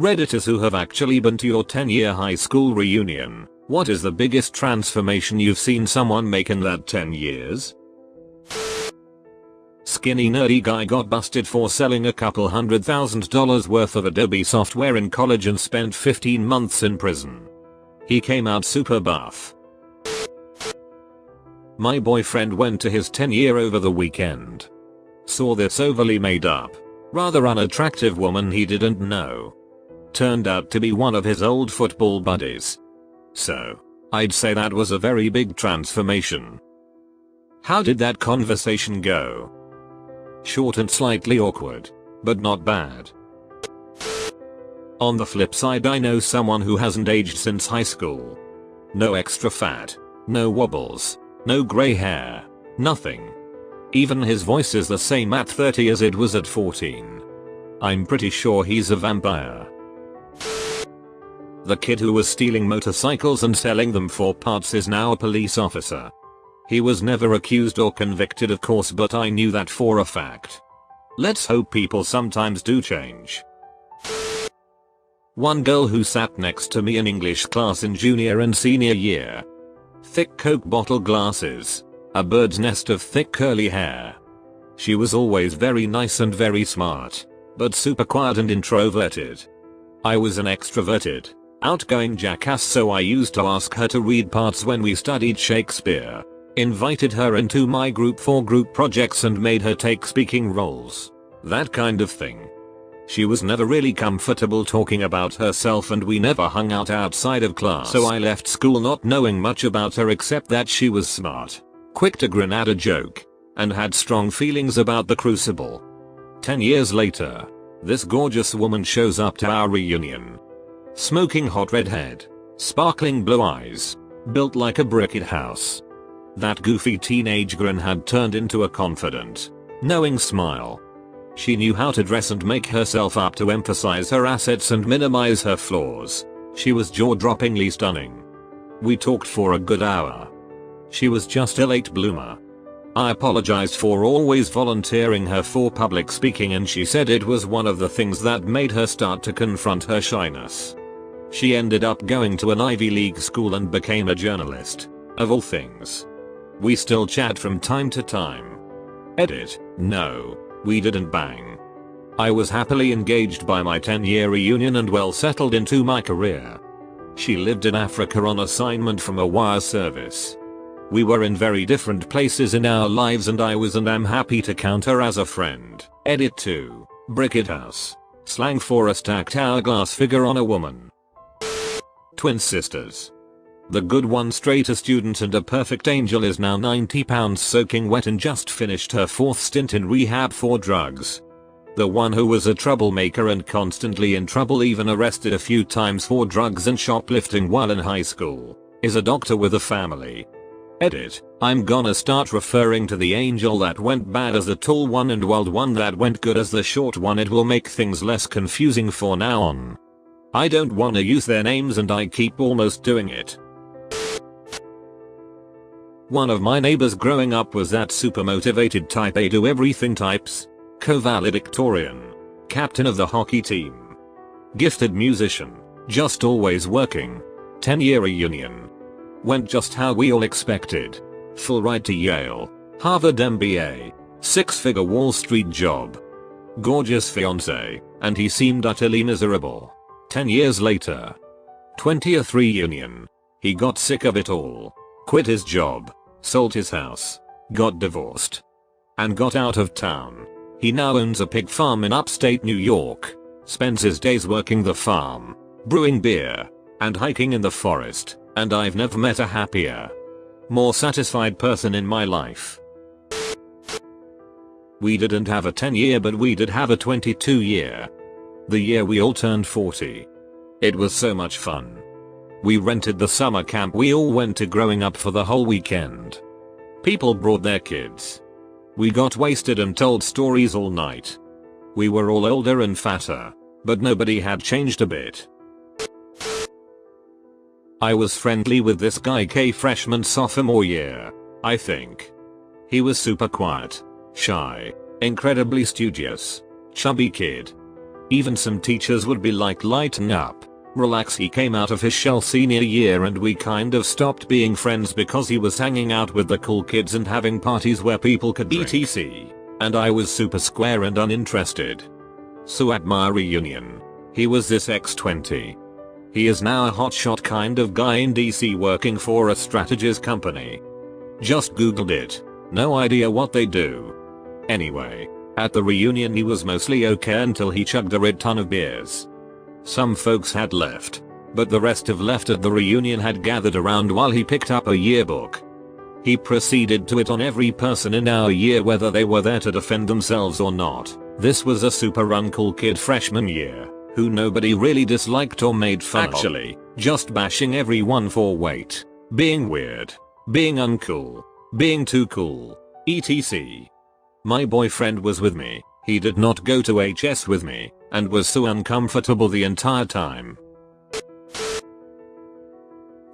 Redditors who have actually been to your 10-year high school reunion, what is the biggest transformation you've seen someone make in that 10 years? Skinny nerdy guy got busted for selling a couple $100,000 worth of Adobe software in college and spent 15 months in prison. He came out super buff. My boyfriend went to his 10-year over the weekend. Saw this overly made up, rather unattractive woman he didn't know. Turned out to be one of his old football buddies. So, I'd say that was a very big transformation. How did that conversation go? Short and slightly awkward, but not bad. On the flip side, I know someone who hasn't aged since high school. No extra fat, no wobbles, no grey hair, nothing. Even his voice is the same at 30 as it was at 14. I'm pretty sure he's a vampire. The kid who was stealing motorcycles and selling them for parts is now a police officer. He was never accused or convicted, of course, but I knew that for a fact. Let's hope people sometimes do change. One girl who sat next to me in English class in junior and senior year. Thick Coke bottle glasses. A bird's nest of thick curly hair. She was always very nice and very smart, but super quiet and introverted. I was an extroverted, outgoing jackass, so I used to ask her to read parts when we studied Shakespeare, invited her into my group for group projects and made her take speaking roles. That kind of thing. She was never really comfortable talking about herself and we never hung out outside of class, so I left school not knowing much about her except that she was smart, quick to grin at a joke, and had strong feelings about the Crucible. 10 years later, this gorgeous woman shows up to our reunion. Smoking hot redhead, sparkling blue eyes, built like a brick house. That goofy teenage grin had turned into a confident, knowing smile. She knew how to dress and make herself up to emphasize her assets and minimize her flaws. She was jaw-droppingly stunning. We talked for a good hour. She was just a late bloomer. I apologized for always volunteering her for public speaking and she said it was one of the things that made her start to confront her shyness. She ended up going to an Ivy League school and became a journalist, of all things. We still chat from time to time. Edit, no, we didn't bang. I was happily engaged by my 10-year reunion and well settled into my career. She lived in Africa on assignment from a wire service. We were in very different places in our lives and I was and am happy to count her as a friend. Edit 2. Bricket house. Slang for a stacked hourglass figure on a woman. Twin sisters. The good one, straight A student and a perfect angel, is now 90 pounds soaking wet and just finished her 4th stint in rehab for drugs. The one who was a troublemaker and constantly in trouble, even arrested a few times for drugs and shoplifting while in high school, is a doctor with a family. Edit, I'm gonna start referring to the angel that went bad as the tall one and wild one that went good as the short one. It will make things less confusing for now on. I don't wanna use their names and I keep almost doing it. One of my neighbors growing up was that super motivated type A do everything types. Co-valedictorian. Captain of the hockey team. Gifted musician. Just always working. 10-year reunion. Went just how we all expected. Full ride to Yale. Harvard MBA. 6-figure Wall Street job. Gorgeous fiance, and he seemed utterly miserable. 10 years later. 20th reunion. He got sick of it all. Quit his job. Sold his house. Got divorced. And got out of town. He now owns a pig farm in upstate New York. Spends his days working the farm, brewing beer, and hiking in the forest, and I've never met a happier, more satisfied person in my life. We didn't have a 10-year, but we did have a 22-year. The year we all turned 40. It was so much fun. We rented the summer camp we all went to growing up for the whole weekend. People brought their kids. We got wasted and told stories all night. We were all older and fatter, but nobody had changed a bit. I was friendly with this guy freshman sophomore year, I think. He was super quiet, shy, incredibly studious, chubby kid. Even some teachers would be like, lighten up. Relax. He came out of his shell senior year and we kind of stopped being friends because he was hanging out with the cool kids and having parties where people could drink, etc. And I was super square and uninterested. So at my reunion, he was this X20. He is now a hotshot kind of guy in DC working for a strategist company. Just googled it. No idea what they do. Anyway, at the reunion he was mostly okay until he chugged a ton of beers. Some folks had left, but the rest of left at the reunion had gathered around while he picked up a yearbook. He proceeded to hit on every person in our year whether they were there to defend themselves or not. This was a super uncool kid freshman year, who nobody really disliked or made fun of. Actually, just bashing everyone for weight, being weird, being uncool, being too cool, etc. My boyfriend was with me. He did not go to HS with me, and was so uncomfortable the entire time.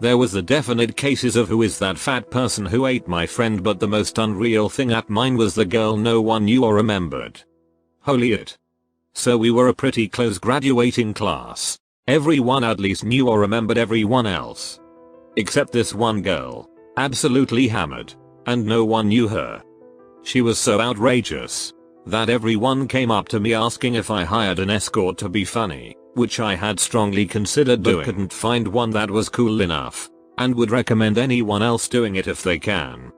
There was the definite cases of who is that fat person who ate my friend, but the most unreal thing at mine was the girl no one knew or remembered. Holy it. So we were a pretty close graduating class. Everyone at least knew or remembered everyone else. Except this one girl. Absolutely hammered. And no one knew her. She was so outrageous that everyone came up to me asking if I hired an escort to be funny, which I had strongly considered doing but couldn't find one that was cool enough, and would recommend anyone else doing it if they can.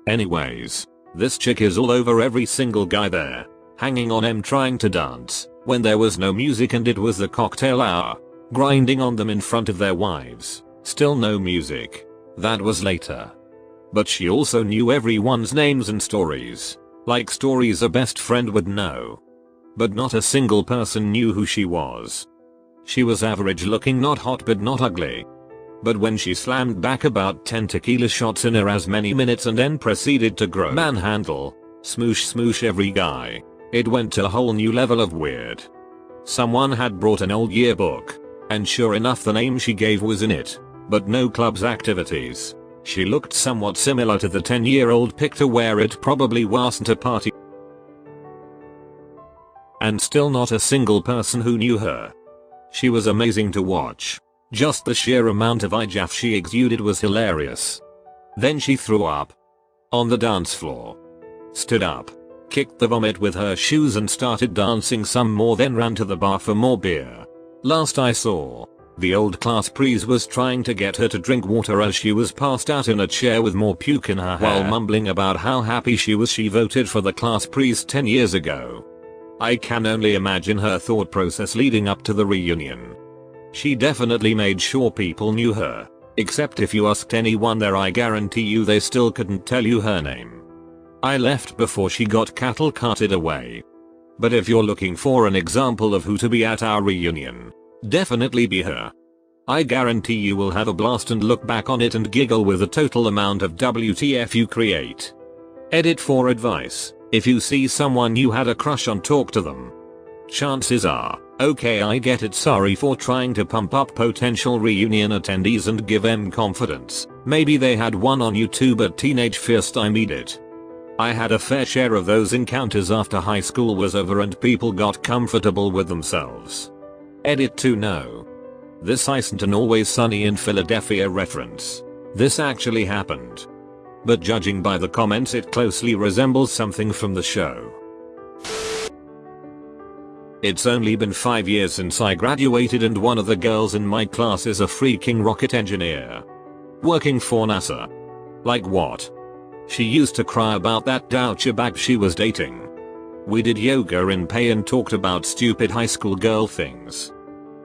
Anyways, this chick is all over every single guy there, hanging on them trying to dance, when there was no music and it was the cocktail hour, grinding on them in front of their wives, still no music. That was later. But she also knew everyone's names and stories. Like stories a best friend would know. But not a single person knew who she was. She was average looking, not hot but not ugly. But when she slammed back about 10 tequila shots in her as many minutes and then proceeded to grow manhandle, smoosh every guy, it went to a whole new level of weird. Someone had brought an old yearbook, and sure enough the name she gave was in it, but no clubs activities. She looked somewhat similar to the 10-year-old picture where it probably wasn't a party. And still not a single person who knew her. She was amazing to watch. Just the sheer amount of IJF she exuded was hilarious. Then she threw up. On the dance floor. Stood up. Kicked the vomit with her shoes and started dancing some more, then ran to the bar for more beer. Last I saw, the old class priest was trying to get her to drink water as she was passed out in a chair with more puke in her hair while mumbling about how happy she was she voted for the class priest 10 years ago. I can only imagine her thought process leading up to the reunion. She definitely made sure people knew her, except if you asked anyone there I guarantee you they still couldn't tell you her name. I left before she got cattle carted away. But if you're looking for an example of who to be at our reunion, definitely be her. I guarantee you will have a blast and look back on it and giggle with the total amount of WTF you create. Edit for advice. If you see someone you had a crush on, talk to them. Chances are, okay, I get it, sorry for trying to pump up potential reunion attendees and give them confidence. Maybe they had one on you too, but teenage fear stymied it. I had a fair share of those encounters after high school was over and people got comfortable with themselves. Edit to know. This isn't an Always Sunny in Philadelphia reference. This actually happened. But judging by the comments it closely resembles something from the show. It's only been 5 years since I graduated and one of the girls in my class is a freaking rocket engineer. Working for NASA. Like what? She used to cry about that douchebag she was dating. We did yoga in pay and talked about stupid high school girl things.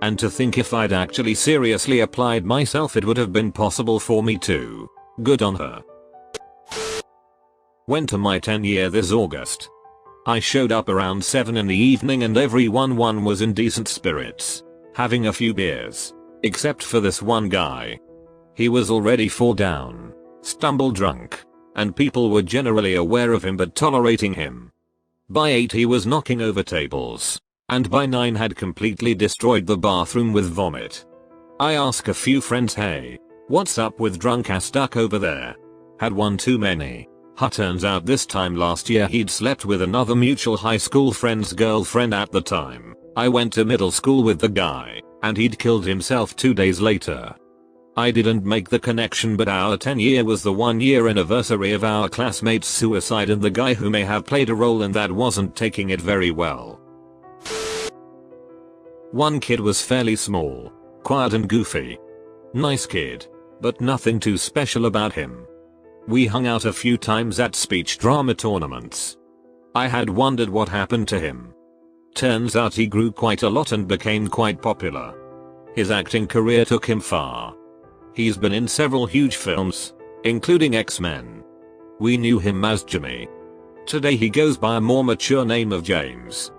And to think if I'd actually seriously applied myself it would have been possible for me too. Good on her. Went to my 10-year this August. I showed up around 7 in the evening and everyone was in decent spirits, having a few beers, except for this one guy. He was already 4 down, stumble drunk, and people were generally aware of him but tolerating him. By 8 he was knocking over tables, and by 9 had completely destroyed the bathroom with vomit. I asked a few friends, hey, what's up with drunk ass duck over there? Had one too many. Turns out this time last year he'd slept with another mutual high school friend's girlfriend at the time. I went to middle school with the guy, and he'd killed himself 2 days later. I didn't make the connection, but our 10-year was the 1-year anniversary of our classmate's suicide, and the guy who may have played a role in that wasn't taking it very well. One kid was fairly small, quiet and goofy. Nice kid, but nothing too special about him. We hung out a few times at speech drama tournaments. I had wondered what happened to him. Turns out he grew quite a lot and became quite popular. His acting career took him far. He's been in several huge films, including X-Men. We knew him as Jimmy. Today he goes by a more mature name of James.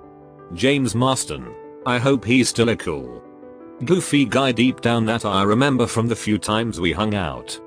James Marston. I hope he's still a cool, goofy guy deep down that I remember from the few times we hung out.